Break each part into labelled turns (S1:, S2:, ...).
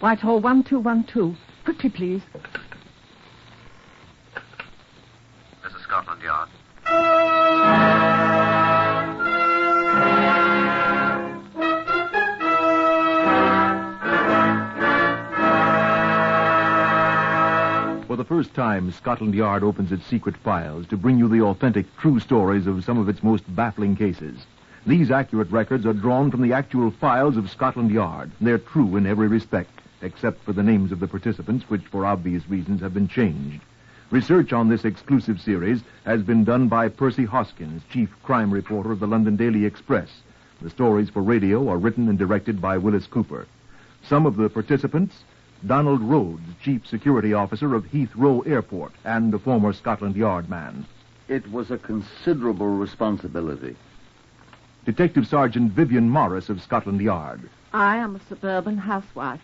S1: Whitehall 1212. Quickly, please.
S2: This is Scotland Yard.
S3: For the first time, Scotland Yard opens its secret files to bring you the authentic, true stories of some of its most baffling cases. These accurate records are drawn from the actual files of Scotland Yard. They're true in every respect, except for the names of the participants, which for obvious reasons have been changed. Research on this exclusive series has been done by Percy Hoskins, chief crime reporter of the London Daily Express. The stories for radio are written and directed by Wyllis Cooper. Some of the participants: Donald Rhodes, chief security officer of Heath Airport and a former Scotland Yard man.
S4: It was a considerable responsibility.
S3: Detective Sergeant Vivian Morris of Scotland Yard.
S1: I am a suburban housewife.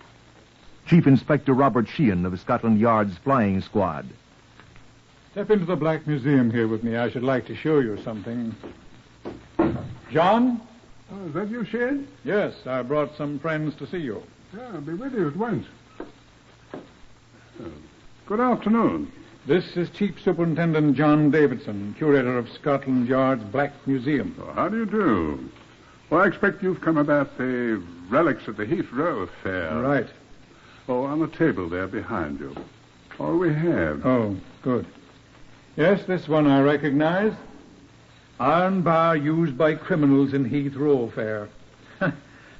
S3: Chief Inspector Robert Sheehan of Scotland Yard's flying squad.
S5: Step into the Black Museum here with me. I should like to show you something. John?
S6: Oh, is that you, Sheehan?
S5: Yes, I brought some friends to see you.
S6: Yeah, I'll be with you at once. Good afternoon.
S5: This is Chief Superintendent John Davidson, curator of Scotland Yard's Black Museum.
S6: Oh, how do you do? Well, I expect you've come about the relics of the Heathrow affair.
S5: Right.
S6: Oh, on the table there behind you. All we have.
S5: Oh, good. Yes, this one I recognize. Iron bar used by criminals in Heathrow affair.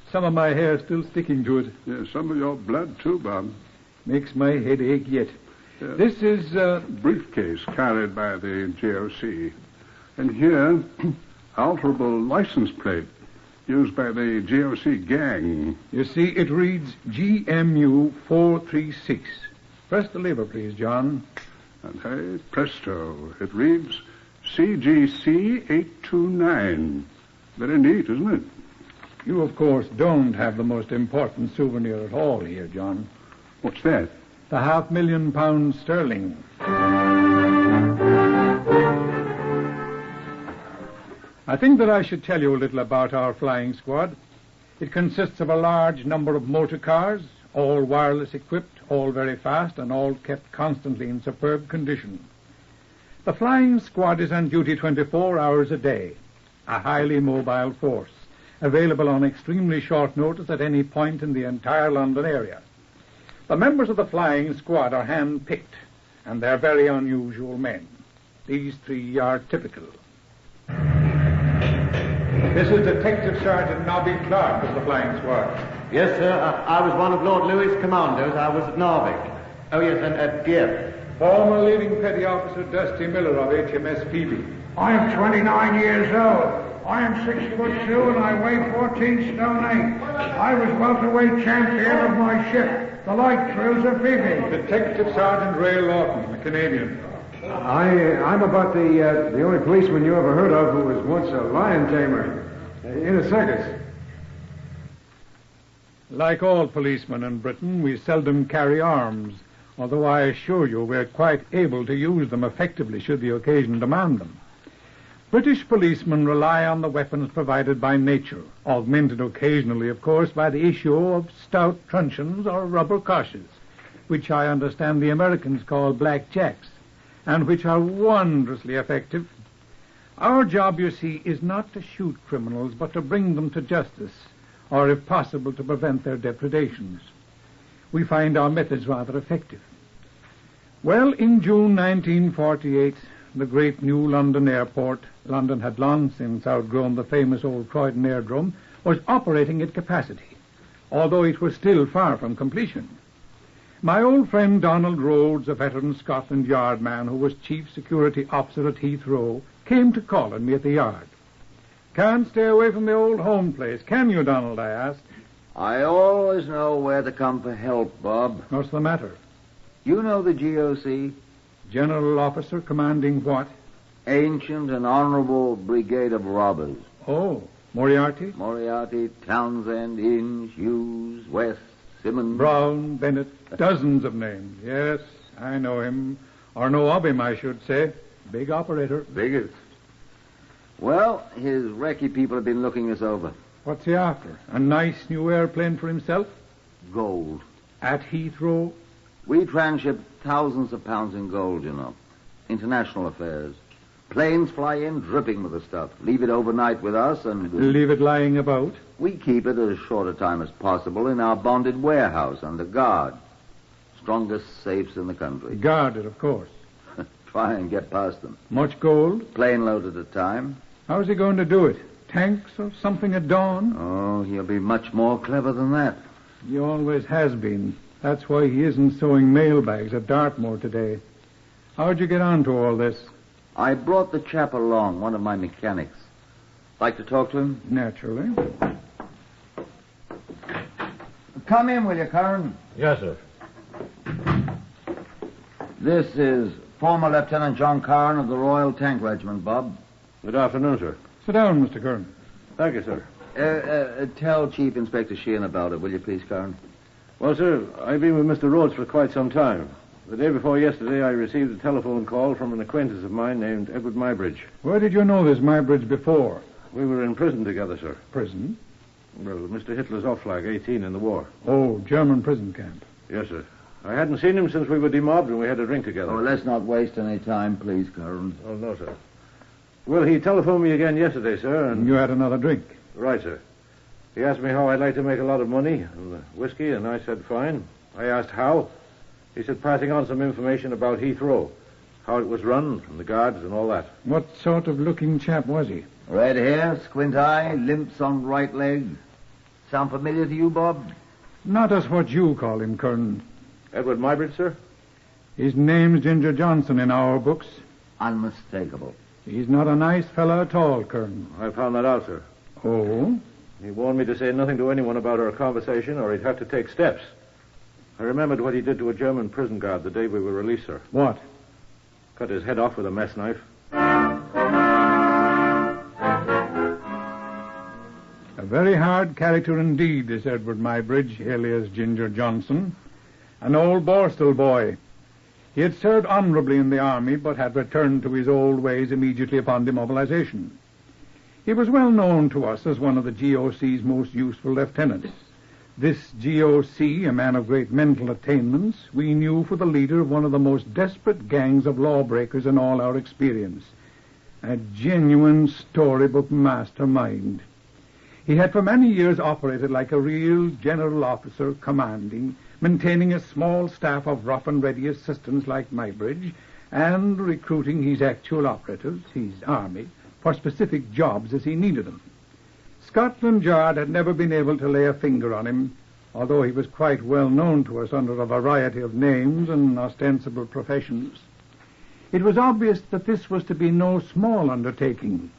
S5: Some of my hair still sticking to it.
S6: Yeah, some of your blood, too, Bob.
S5: Makes my head ache yet. This is
S6: briefcase carried by the GOC. And here, alterable license plate used by the GOC gang.
S5: You see, it reads GMU 436. Press the lever, please, John.
S6: And hey, presto, it reads CGC 829. Very neat, isn't it?
S5: You, of course, don't have the most important souvenir at all here, John.
S6: What's that?
S5: The £500,000 sterling. I think that I should tell you a little about our flying squad. It consists of a large number of motor cars, all wireless equipped, all very fast, and all kept constantly in superb condition. The flying squad is on duty 24 hours a day, a highly mobile force, available on extremely short notice at any point in the entire London area. The members of the flying squad are hand-picked, and they're very unusual men. These three are typical. This is Detective Sergeant Nobby Clark of the flying squad.
S2: Yes, sir. I was one of Lord Louis' commandos. I was at Narvik. Oh, yes, and at Dieppe.
S5: Former leading petty officer Dusty Miller of HMS Phoebe.
S7: I am 29 years old. I am 6'2" and I weigh 14 stone 8. I was welterweight champion of my ship, the light cruiser Phoebe.
S5: Detective Sergeant Ray Lawton, a Canadian.
S8: I'm about the only policeman you ever heard of who was once a lion tamer in a circus.
S5: Like all policemen in Britain, we seldom carry arms, although I assure you we're quite able to use them effectively should the occasion demand them. British policemen rely on the weapons provided by nature, augmented occasionally, of course, by the issue of stout truncheons or rubber coshes, which I understand the Americans call blackjacks, and which are wondrously effective. Our job, you see, is not to shoot criminals, but to bring them to justice, or, if possible, to prevent their depredations. We find our methods rather effective. Well, in June 1948, the great new London airport, London had long since outgrown the famous old Croydon Aerodrome, was operating at capacity, although it was still far from completion. My old friend Donald Rhodes, a veteran Scotland Yard man who was chief security officer at Heathrow, came to call on me at the yard. Can't stay away from the old home place, can you, Donald? I asked.
S4: I always know where to come for help, Bob.
S5: What's the matter?
S4: You know the GOC?
S5: General officer commanding what?
S4: Ancient and honorable brigade of robbers.
S5: Oh, Moriarty?
S4: Moriarty, Townsend, Inge, Hughes, West, Simmons.
S5: Brown, Bennett, dozens of names. Yes, I know him. Or know of him, I should say. Big operator.
S4: Biggest. Well, his recce people have been looking us over.
S5: What's he after? A nice new airplane for himself?
S4: Gold.
S5: At Heathrow?
S4: We tranship thousands of pounds in gold, you know. International affairs. Planes fly in dripping with the stuff. Leave it overnight with us and...
S5: Leave it lying about?
S4: We keep it as short a time as possible in our bonded warehouse under guard. Strongest safes in the country.
S5: Guarded, of course.
S4: Try and get past them.
S5: Much gold?
S4: Plane load at a time.
S5: How's he going to do it? Tanks or something at dawn?
S4: Oh, he'll be much more clever than that.
S5: He always has been. That's why he isn't sewing mailbags at Dartmoor today. How'd you get on to all this?
S4: I brought the chap along, one of my mechanics. Like to talk to him?
S5: Naturally.
S4: Come in, will you, Curran?
S2: Yes, sir.
S4: This is former Lieutenant John Curran of the Royal Tank Regiment, Bob.
S2: Good afternoon, sir.
S5: Sit down, Mr. Curran.
S2: Thank you, sir.
S4: Tell Chief Inspector Sheehan about it, will you please, Curran?
S2: Well, sir, I've been with Mr. Rhodes for quite some time. The day before yesterday, I received a telephone call from an acquaintance of mine named Edward Mybridge.
S5: Where did you know this Mybridge before?
S2: We were in prison together, sir.
S5: Prison?
S2: Well, Mr. Hitler's off flag, 18 in the war.
S5: Oh, German prison camp.
S2: Yes, sir. I hadn't seen him since we were demobbed and we had a drink together.
S4: Oh, let's not waste any time, please, Curran.
S2: Oh, no, sir. Well, he telephoned me again yesterday, sir, and...
S5: You had another drink?
S2: Right, sir. He asked me how I'd like to make a lot of money and whiskey, and I said, fine. I asked how. He said, passing on some information about Heathrow, how it was run, and the guards and all that.
S5: What sort of looking chap was he?
S4: Red hair, squint eye, limps on right leg. Sound familiar to you, Bob?
S5: Not as what you call him, Curran.
S2: Edward Mybridge, sir?
S5: His name's Ginger Johnson in our books.
S4: Unmistakable.
S5: He's not a nice fellow at all, Curran.
S2: I found that out, sir.
S5: Oh?
S2: He warned me to say nothing to anyone about our conversation or he'd have to take steps. I remembered what he did to a German prison guard the day we were released, sir.
S5: What?
S2: Cut his head off with a mess knife.
S5: A very hard character indeed, this Edward Mybridge, alias Ginger Johnson. An old Borstal boy. He had served honorably in the army, but had returned to his old ways immediately upon demobilization. He was well known to us as one of the GOC's most useful lieutenants. This GOC, a man of great mental attainments, we knew for the leader of one of the most desperate gangs of lawbreakers in all our experience. A genuine storybook mastermind. He had for many years operated like a real general officer, commanding, maintaining a small staff of rough-and-ready assistants like Mybridge, and recruiting his actual operatives, his army, for specific jobs as he needed them. Scotland Yard had never been able to lay a finger on him, although he was quite well known to us under a variety of names and ostensible professions. It was obvious that this was to be no small undertaking.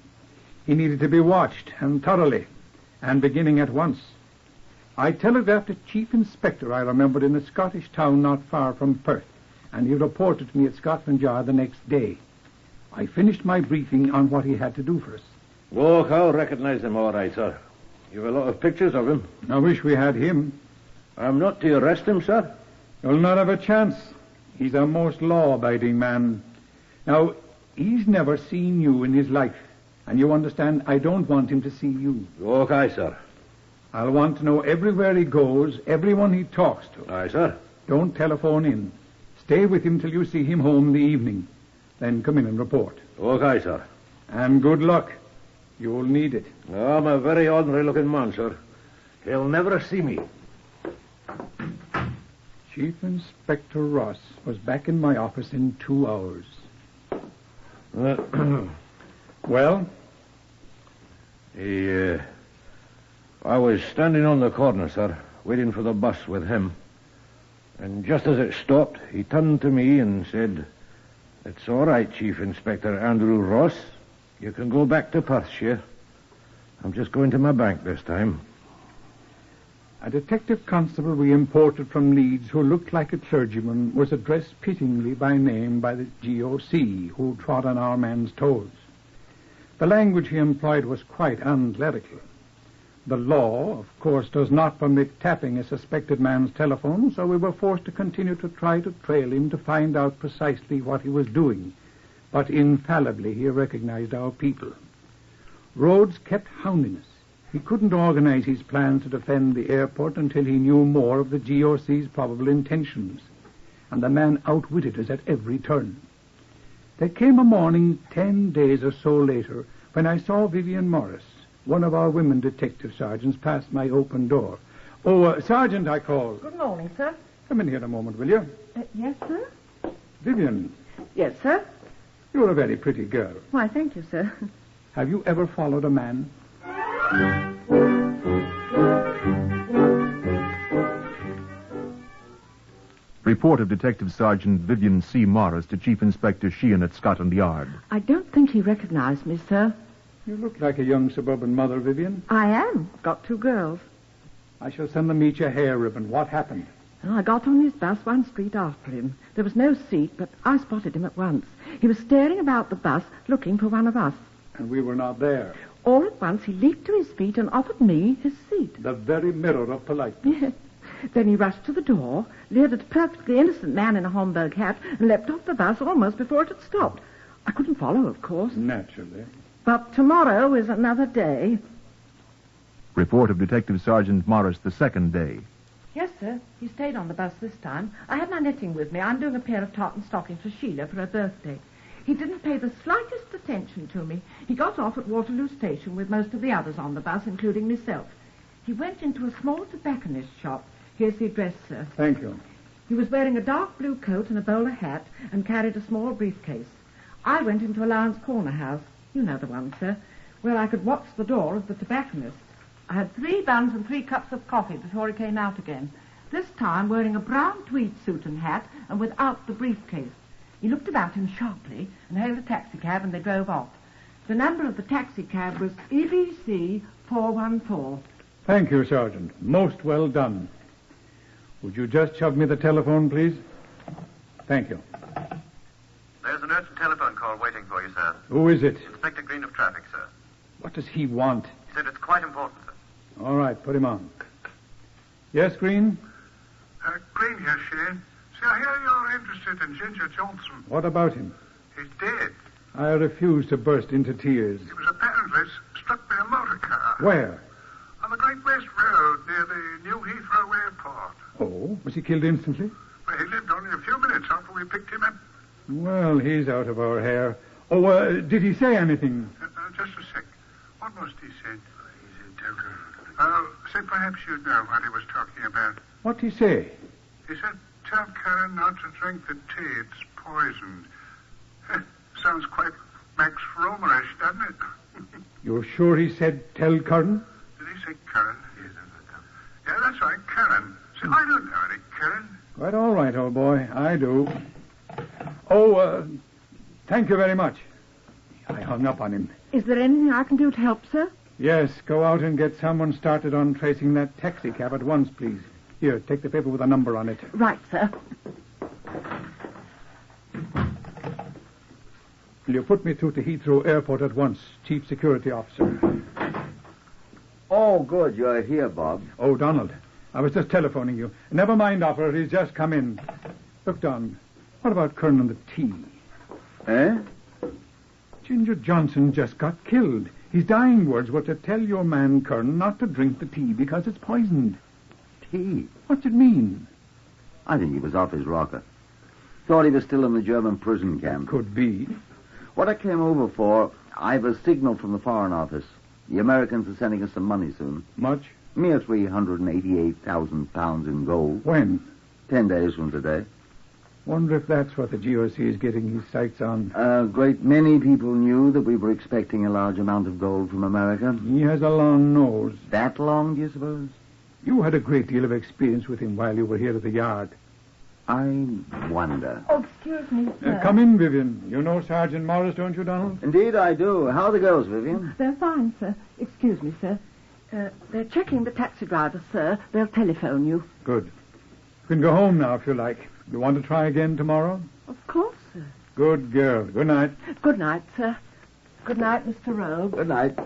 S5: He needed to be watched, and thoroughly, and beginning at once. I telegraphed a chief inspector I remembered in a Scottish town not far from Perth, and he reported to me at Scotland Yard the next day. I finished my briefing on what he had to do for us.
S2: Look, I'll recognize him all right, sir. You've a lot of pictures of him.
S5: I wish we had him.
S2: I'm not to arrest him, sir.
S5: You'll not have a chance. He's a most law-abiding man. Now, he's never seen you in his life, and you understand I don't want him to see you.
S2: Okay, sir.
S5: I'll want to know everywhere he goes, everyone he talks to.
S2: Aye, sir.
S5: Don't telephone in. Stay with him till you see him home in the evening. Then come in and report.
S2: Okay, sir.
S5: And good luck. You'll need it.
S2: Oh, I'm a very ordinary-looking man, sir. He'll never see me.
S5: Chief Inspector Ross was back in my office in 2 hours. Well?
S2: I was standing on the corner, sir, waiting for the bus with him. And just as it stopped, he turned to me and said, "It's all right, Chief Inspector Andrew Ross. You can go back to Perthshire. I'm just going to my bank this time."
S5: A detective constable we imported from Leeds who looked like a clergyman was addressed pityingly by name by the GOC, who trod on our man's toes. The language he employed was quite unclerical. The law, of course, does not permit tapping a suspected man's telephone, so we were forced to continue to try to trail him to find out precisely what he was doing. But infallibly he recognized our people. Rhodes kept hounding us. He couldn't organize his plans to defend the airport until he knew more of the GOC's probable intentions. And the man outwitted us at every turn. There came a morning 10 days or so later when I saw Vivian Morris, one of our women detective sergeants, pass my open door. Oh, Sergeant, I called.
S1: Good morning, sir.
S5: Come in here a moment, will you?
S1: Yes, sir?
S5: Vivian,
S1: Yes, sir.
S5: you're a very pretty girl.
S1: Why, thank you, sir.
S5: Have you ever followed a man?
S3: Report of Detective Sergeant Vivian C. Morris to Chief Inspector Sheehan at Scotland Yard.
S1: I don't think he recognized me, sir.
S5: You look like a young suburban mother, Vivian.
S1: I am. I've got 2 girls.
S5: I shall send them each a hair ribbon. What happened?
S1: I got on his bus 1 street after him. There was no seat, but I spotted him at once. He was staring about the bus, looking for one of us.
S5: And we were not there.
S1: All at once, he leaped to his feet and offered me his seat.
S5: The very mirror of politeness.
S1: Yes. Then he rushed to the door, leered at a perfectly innocent man in a Homburg hat, and leapt off the bus almost before it had stopped. I couldn't follow, of course.
S5: Naturally.
S1: But tomorrow is another day.
S3: Report of Detective Sergeant Morris the second day.
S1: Yes, sir. He stayed on the bus this time. I had my knitting with me. I'm doing a pair of tartan stockings for Sheila for her birthday. He didn't pay the slightest attention to me. He got off at Waterloo Station with most of the others on the bus, including myself. He went into a small tobacconist shop. Here's the address, sir.
S5: Thank you.
S1: He was wearing a dark blue coat and a bowler hat and carried a small briefcase. I went into a Lions Corner house. You know the one, sir, where I could watch the door of the tobacconist. I had 3 buns and 3 cups of coffee before he came out again, this time wearing a brown tweed suit and hat and without the briefcase. He looked about him sharply and hailed a taxicab, and they drove off. The number of the taxicab was EBC 414.
S5: Thank you, Sergeant. Most well done. Would you just shove me the telephone, please? Thank you.
S9: There's an urgent telephone call waiting for you, sir.
S5: Who is it?
S9: Inspector Green of Traffic, sir.
S5: What does he want?
S9: He said it's quite important, sir.
S5: All right, put him on. Yes, Green?
S6: Green here, Shane. See, I hear you're interested in Ginger Johnson.
S5: What about him?
S6: He's dead.
S5: I refuse to burst into tears.
S6: He was apparently struck by a motor car.
S5: Where?
S6: On the Great West Road near the New Heathrow Airport.
S5: Oh, was he killed instantly?
S6: Well, he lived only a few minutes after we picked him up.
S5: Well, he's out of our hair. Oh, did he say anything?
S6: Just a sec. What must he said? He's in total. Say, perhaps you know what he was talking about.
S5: What'd he say?
S6: He said, tell Karen not to drink the tea. It's poisoned. Sounds quite Max Romerish, doesn't it?
S5: You're sure he said tell Curran?
S6: Did he say Karen? Yes, yeah, that's right, Karen. See, I don't know any Karen.
S5: Quite all right, old boy. I do. Oh, thank you very much. I hung up on him.
S1: Is there anything I can do to help, sir?
S5: Yes, go out and get someone started on tracing that taxicab at once, please. Here, take the paper with a number on it.
S1: Right, sir.
S5: Will you put me through to Heathrow Airport at once, Chief Security Officer?
S4: Oh, good. You're here, Bob.
S5: Oh, Donald, I was just telephoning you. Never mind, operator. He's just come in. Look, Don, what about Kern and the tea?
S4: Eh?
S5: Ginger Johnson just got killed. His dying words were to tell your man, Kern, not to drink the tea because it's poisoned.
S4: Tea?
S5: What's it mean?
S4: I think he was off his rocker. Thought he was still in the German prison camp.
S5: Could be.
S4: What I came over for, I've a signal from the Foreign Office. The Americans are sending us some money soon.
S5: Much?
S4: Mere 388,000 pounds in gold.
S5: When?
S4: 10 days from today.
S5: Wonder if that's what the GOC is getting his sights on.
S4: A great many people knew that we were expecting a large amount of gold from America.
S5: He has a long nose.
S4: That long, do you suppose?
S5: You had a great deal of experience with him while you were here at the yard.
S4: I wonder.
S1: Oh, excuse me, sir.
S5: Come in, Vivian. You know Sergeant Morris, don't you, Donald?
S4: Indeed, I do. How are the girls, Vivian?
S1: They're fine, sir. Excuse me, sir. They're checking the taxi driver, sir. They'll telephone you.
S5: Good. You can go home now if you like. You want to try again tomorrow?
S1: Of course, sir.
S5: Good girl. Good night.
S1: Good night, sir. Good night, Mr. Rogue.
S4: Good night.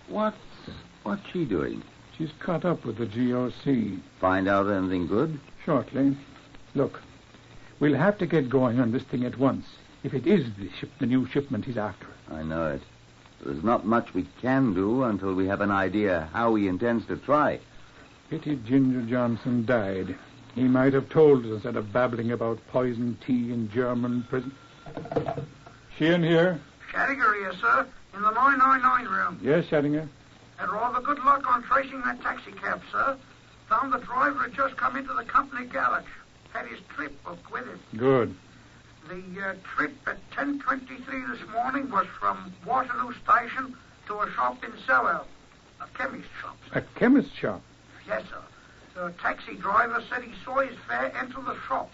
S4: What's she doing?
S5: She's caught up with the GOC.
S4: Find out anything good?
S5: Shortly. Look, we'll have to get going on this thing at once. If it is the new shipment he's after.
S4: I know it. There's not much we can do until we have an idea how he intends to try.
S5: Pity Ginger Johnson died. He might have told us instead of babbling about poison tea in German prison. Sheehan here?
S10: Shadinger here, sir, in the 999 room.
S5: Yes, Shadinger.
S10: Had rather good luck on tracing that taxi cab, sir. Found the driver had just come into the company garage. Had his trip booked with it.
S5: Good.
S10: The trip at 10:23 this morning was from Waterloo Station to a shop in Sowell. A chemist shop, sir.
S5: A chemist shop?
S10: Yes, sir. The taxi driver said he saw his fare enter the shop.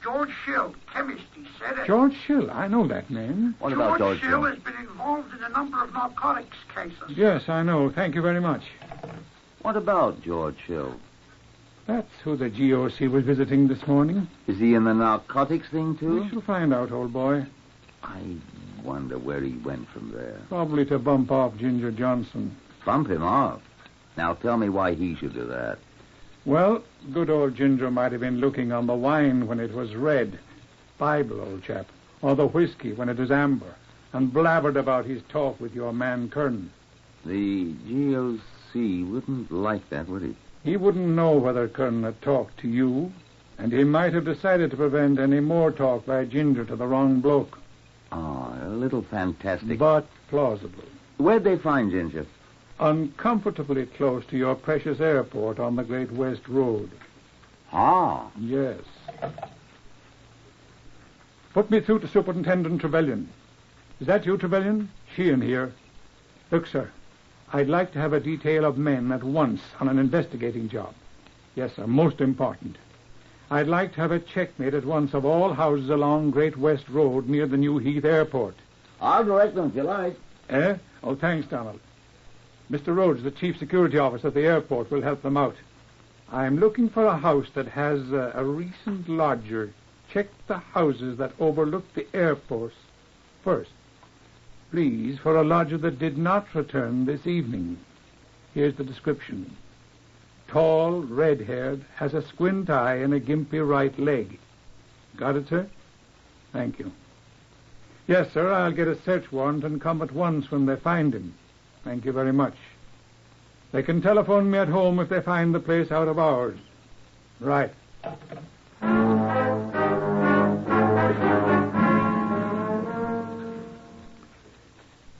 S10: George Schill, chemist, he said.
S5: George Schill, I know that name.
S4: What about George
S10: Schill has been involved in a number of narcotics cases.
S5: Yes, I know. Thank you very much.
S4: What about George Schill?
S5: That's who the GOC was visiting this morning.
S4: Is he in the narcotics thing, too?
S5: We shall find out, old boy.
S4: I wonder where he went from there.
S5: Probably to bump off Ginger Johnson.
S4: Bump him off? Now tell me why he should do that.
S5: Well, good old Ginger might have been looking on the wine when it was red. Bible, old chap. Or the whiskey when it was amber. And blabbered about his talk with your man Kern.
S4: The GOC wouldn't like that, would he?
S5: He wouldn't know whether Kern had talked to you, and he might have decided to prevent any more talk by Ginger to the wrong bloke.
S4: Oh, a little fantastic.
S5: But plausible.
S4: Where'd they find Ginger?
S5: Uncomfortably close to your precious airport on the Great West Road.
S4: Ah.
S5: Yes. Put me through to Superintendent Trevelyan. Is that you, Trevelyan? Sheehan here. Look, sir, I'd like to have a detail of men at once on an investigating job. Yes, sir, most important. I'd like to have a check made at once of all houses along Great West Road near the new Heath Airport.
S4: I'll direct them if you like.
S5: Eh? Oh, thanks, Donald. Mr. Rhodes, the chief security officer at the airport, will help them out. I'm looking for a house that has a recent lodger. Check the houses that overlook the airport first. Please, for a lodger that did not return this evening. Here's the description. Tall, red-haired, has a squint eye and a gimpy right leg. Got it, sir? Thank you. Yes, sir, I'll get a search warrant and come at once when they find him. Thank you very much. They can telephone me at home if they find the place out of hours. Right.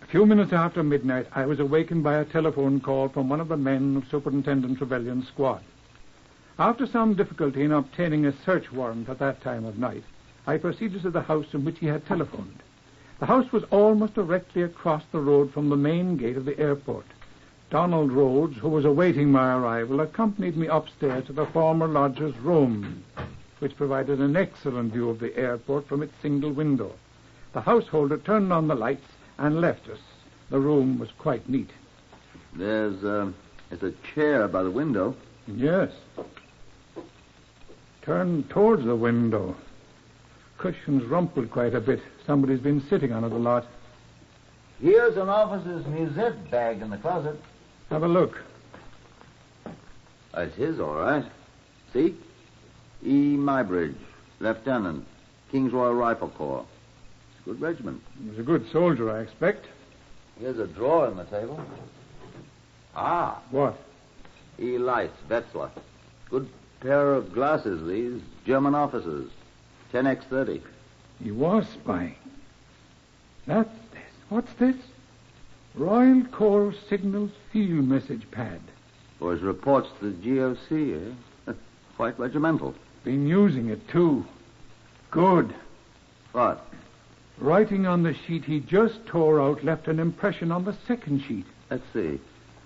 S5: A few minutes after midnight, I was awakened by a telephone call from one of the men of Superintendent Trevelyan's squad. After some difficulty in obtaining a search warrant at that time of night, I proceeded to the house in which he had telephoned. The house was almost directly across the road from the main gate of the airport. Donald Rhodes, who was awaiting my arrival, accompanied me upstairs to the former lodger's room, which provided an excellent view of the airport from its single window. The householder turned on the lights and left us. The room was quite neat.
S4: There's a chair by the window.
S5: Yes. Turned towards the window. Cushion's rumpled quite a bit. Somebody's been sitting on it a lot.
S4: Here's an officer's musette bag in the closet.
S5: Have a look.
S4: That's his, all right. See? E. Mybridge, Lieutenant, King's Royal Rifle Corps. Good regiment.
S5: He was a good soldier, I expect.
S4: Here's a drawer in the table. Ah.
S5: What?
S4: E. Leitz, Wetzlar. Good pair of glasses, these. German officers. 10x30.
S5: He was spying. That's this. What's this? Royal Corps Signals Field Message Pad.
S4: For his reports to the GOC, eh? Quite regimental.
S5: Been using it, too. Good.
S4: What?
S5: Writing on the sheet he just tore out left an impression on the second sheet.
S4: Let's see.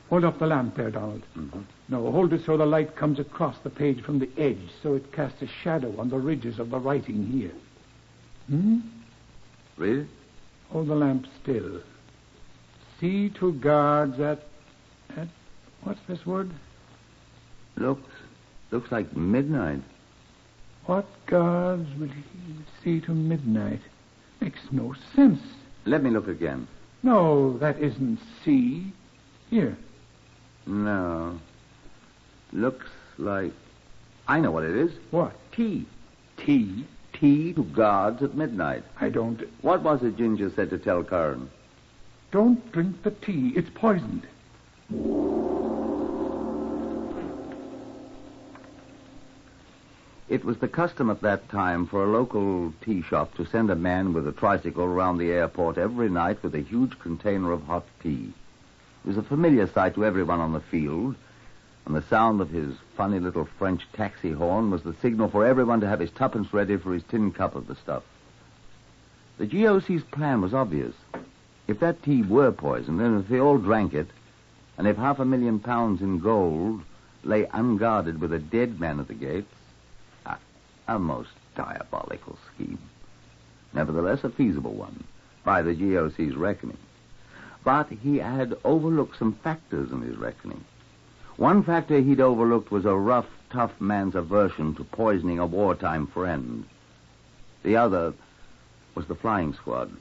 S5: Hold up the lamp there, Donald.
S4: Mm-hmm.
S5: No, hold it so the light comes across the page from the edge, so it casts a shadow on the ridges of the writing here.
S4: Read it?
S5: Hold the lamp still. See to guards at what's this word?
S4: Looks like midnight.
S5: What guards will he see to midnight? Makes no sense.
S4: Let me look again.
S5: No, that isn't C. Here.
S4: No. Looks like... I know what it is.
S5: What?
S4: T.
S5: T?
S4: T to guards at midnight.
S5: I don't...
S4: What was it Ginger said to tell Kern?
S5: Don't drink the tea. It's poisoned.
S4: It was the custom at that time for a local tea shop to send a man with a tricycle around the airport every night with a huge container of hot tea. It was a familiar sight to everyone on the field, and the sound of his funny little French taxi horn was the signal for everyone to have his tuppence ready for his tin cup of the stuff. The GOC's plan was obvious. If that tea were poisoned, and if they all drank it, and if £500,000 in gold lay unguarded with a dead man at the gates, a most diabolical scheme. Nevertheless, a feasible one, by the GOC's reckoning. But he had overlooked some factors in his reckoning. One factor he'd overlooked was a rough, tough man's aversion to poisoning a wartime friend. The other was the flying squad.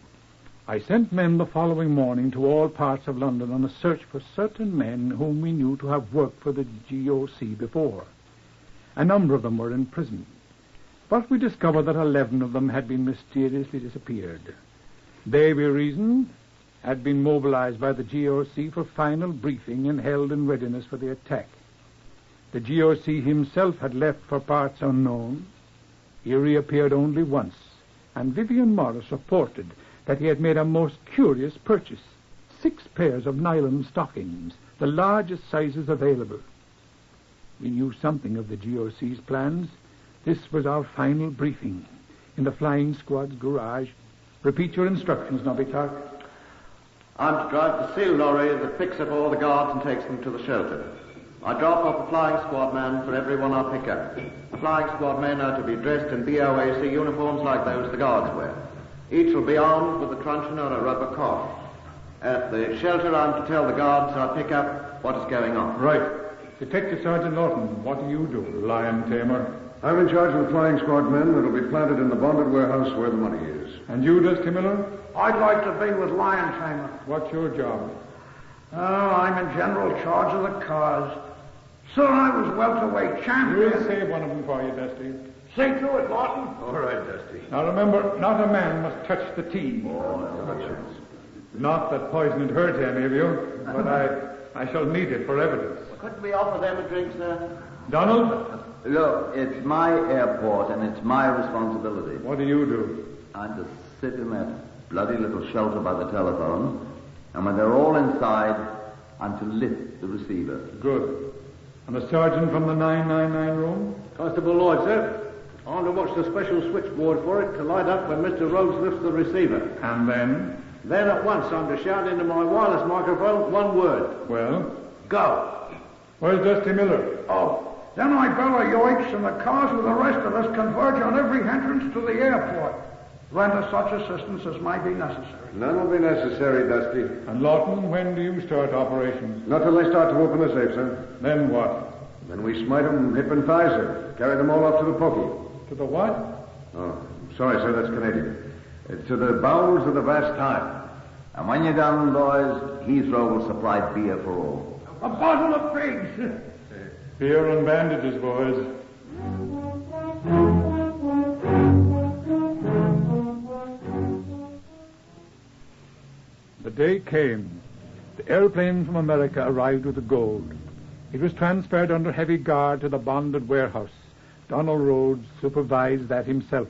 S5: I sent men the following morning to all parts of London on a search for certain men whom we knew to have worked for the GOC before. A number of them were in prison, but we discovered that 11 of them had been mysteriously disappeared. They, we reasoned, had been mobilized by the GOC for final briefing and held in readiness for the attack. The GOC himself had left for parts unknown. He reappeared only once, and Vivian Morris reported that he had made a most curious purchase, 6 pairs of nylon stockings, the largest sizes available. We knew something of the GOC's plans. This was our final briefing in the flying squad's garage. Repeat your instructions, Novichok.
S11: I'm to drive the seal lorry that picks up all the guards and takes them to the shelter. I drop off a flying squad man for everyone I pick up. The flying squad men are to be dressed in BOAC uniforms like those the guards wear. Each will be armed with a truncheon or a rubber cough. At the shelter, I'm to tell the guards I pick up what is going on.
S5: Right. Detective Sergeant Norton, what do you do, lion tamer?
S8: I'm in charge of the flying squad men that'll be planted in the bonded warehouse where the money is.
S5: And you, Dusty Miller?
S10: I'd like to be with Lion Tamer.
S5: What's your job?
S10: Oh, I'm in general charge of the cars. Sir, I was welterweight champion.
S5: We'll save one of them for you, Dusty.
S10: See to it, Lawton.
S11: All right, Dusty.
S5: Now remember, not a man must touch the tea. Not that poison had hurt any of you, but I shall need it for evidence.
S11: Couldn't we offer them a drink, sir?
S5: Donald?
S4: Look, it's my airport and it's my responsibility.
S5: What do you do?
S4: I'm to sit in that bloody little shelter by the telephone, and when they're all inside, I'm to lift the receiver.
S5: Good. And the sergeant from the 999 room?
S11: Constable Lloyd, sir. I'm to watch the special switchboard for it to light up when Mr. Rhodes lifts the receiver.
S5: And then?
S11: Then at once I'm to shout into my wireless microphone one word.
S5: Well?
S11: Go.
S5: Where's Dusty Miller?
S10: Oh, then I bellow yoicks and the cars with the rest of us converge on every entrance to the airport. Render such assistance as might be necessary.
S8: None will be necessary, Dusty.
S5: And Lawton, when do you start operations?
S8: Not till they start to open the safe, sir.
S5: Then what?
S8: Then we smite them hip and thigh, sir. Carry them all up to the pokey.
S5: To the what?
S8: Oh, sorry, sir, that's Canadian. To the bowels of the vast time.
S4: And when you're done, boys, Heathrow will supply beer for all.
S10: A bottle of pigs.
S5: Beer and bandages, boys. The day came. The airplane from America arrived with the gold. It was transferred under heavy guard to the bonded warehouse. Donald Rhodes supervised that himself.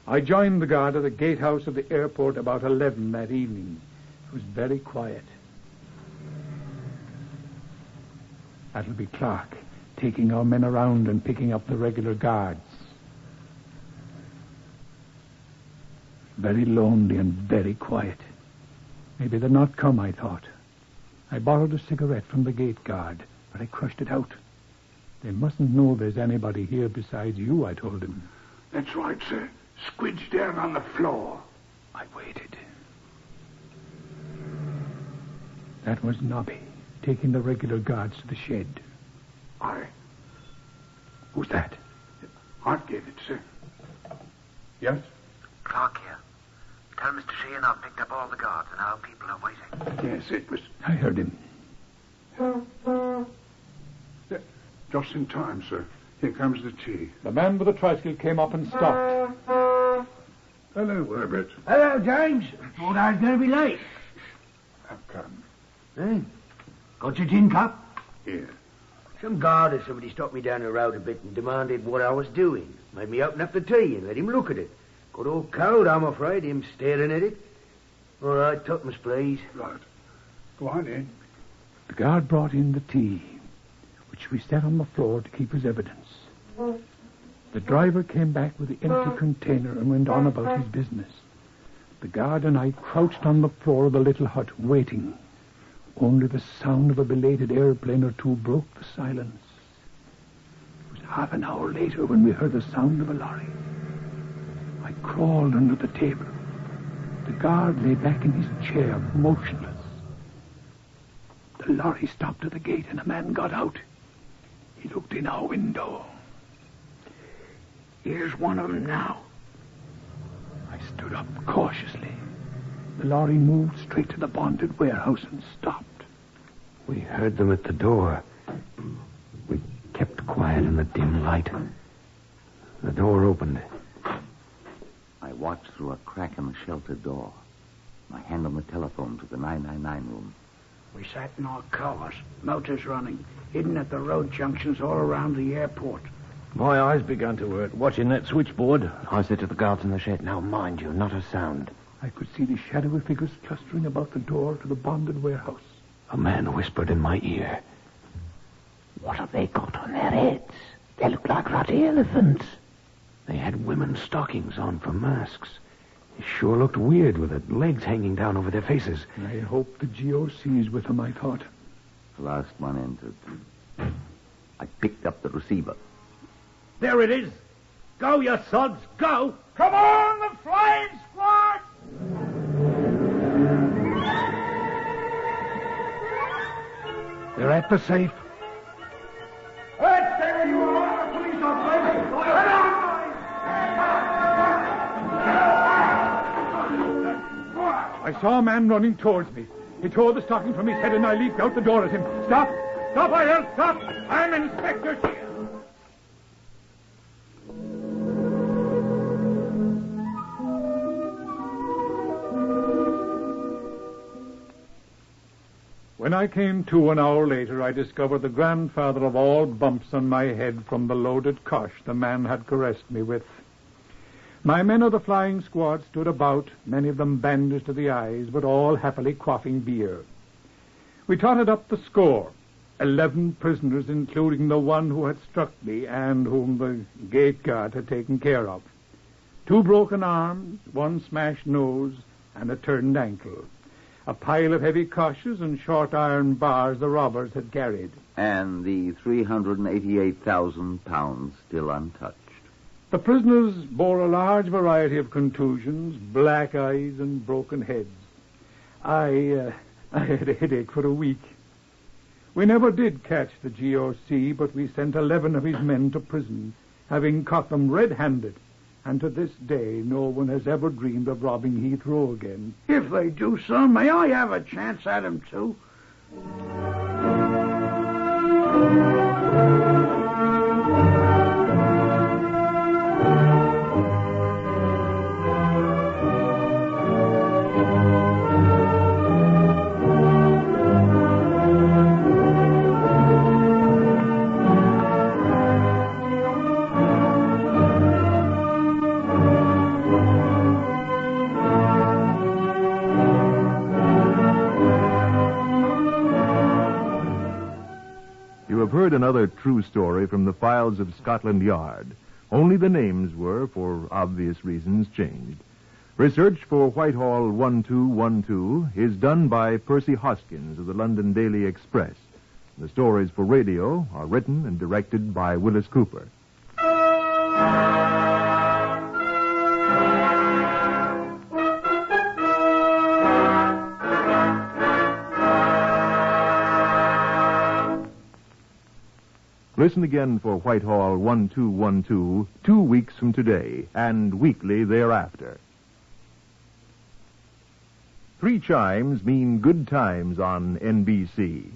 S5: I joined the guard at the gatehouse of the airport about 11 that evening. It was very quiet. That'll be Clark, taking our men around and picking up the regular guards. Very lonely and very quiet. Maybe they'll not come, I thought. I borrowed a cigarette from the gate guard, but I crushed it out. They mustn't know there's anybody here besides you, I told him.
S7: That's right, sir. Squidge down on the floor.
S5: I waited. That was Nobby, taking the regular guards to the shed. Who's that?
S7: I get it, sir.
S5: Yes?
S9: Clark here. Tell Mr. Sheehan I've picked up all the guards and our people are waiting.
S7: Yes, it was...
S5: I heard him.
S6: Just in time, sir. Here comes the tea.
S5: The man with the tricycle came up and stopped.
S6: Hello, Herbert.
S10: Hello, James. Thought I was going to be late.
S12: Eh? Got your tin cup?
S6: Here.
S12: Some guard or somebody stopped me down the road a bit and demanded what I was doing. Made me open up the tea and let him look at it. Got all cold, I'm afraid, him staring at it. All right, tuppence, please.
S6: Right. Go on in.
S5: The guard brought in the tea, which we set on the floor to keep as evidence. The driver came back with the empty container and went on about his business. The guard and I crouched on the floor of the little hut, waiting. Only the sound of a belated airplane or two broke the silence. It was half an hour later when we heard the sound of a lorry. I crawled under the table. The guard lay back in his chair, motionless. The lorry stopped at the gate and a man got out. He looked in our window.
S12: Here's one of them now.
S5: I stood up cautiously. The lorry moved straight to the bonded warehouse and stopped.
S13: We heard them at the door. We kept quiet in the dim light. The door opened.
S4: I watched through a crack in the shelter door. My hand on the telephone to the 999 room.
S10: We sat in our cars, motors running, hidden at the road junctions all around the airport.
S2: My eyes began to hurt, watching that switchboard.
S13: I said to the guards in the shed, now mind you, not a sound.
S5: I could see the shadowy figures clustering about the door to the bonded warehouse.
S13: A man whispered in my ear.
S14: What have they got on their heads? They look like ruddy elephants.
S13: They had women's stockings on for masks. It sure looked weird with their legs hanging down over their faces.
S5: I hope the GOC's with them, I thought.
S4: The last one entered. I picked up the receiver.
S15: There it is. Go, you sods, go.
S10: Come on, the flying squad!
S5: They're at the safe.
S10: Let's stay where you are. The police are playing. Come on!
S5: I saw a man running towards me. He tore the stocking from his head and I leaped out the door at him. Stop! Stop, I yelled, stop! I'm Inspector Chief. When I came to an hour later, I discovered the grandfather of all bumps on my head from the loaded kosh the man had caressed me with. My men of the flying squad stood about, many of them bandaged to the eyes, but all happily quaffing beer. We totted up the score, 11 prisoners, including the one who had struck me and whom the gate guard had taken care of. 2 broken arms, 1 smashed nose, and a turned ankle. A pile of heavy koshes and short iron bars the robbers had carried.
S4: And the 388,000 pounds still untouched.
S5: The prisoners bore a large variety of contusions, black eyes, and broken heads. I had a headache for a week. We never did catch the GOC, but we sent 11 of his men to prison, having caught them red-handed. And to this day, no one has ever dreamed of robbing Heath Row again.
S10: If they do, sir, may I have a chance at him, too?
S3: Heard another true story from the files of Scotland Yard. Only the names were, for obvious reasons, changed. Research for Whitehall 1212 is done by Percy Hoskins of the London Daily Express. The stories for radio are written and directed by Wyllis Cooper. Listen again for Whitehall 1212 2 weeks from today and weekly thereafter. 3 chimes mean good times on NBC.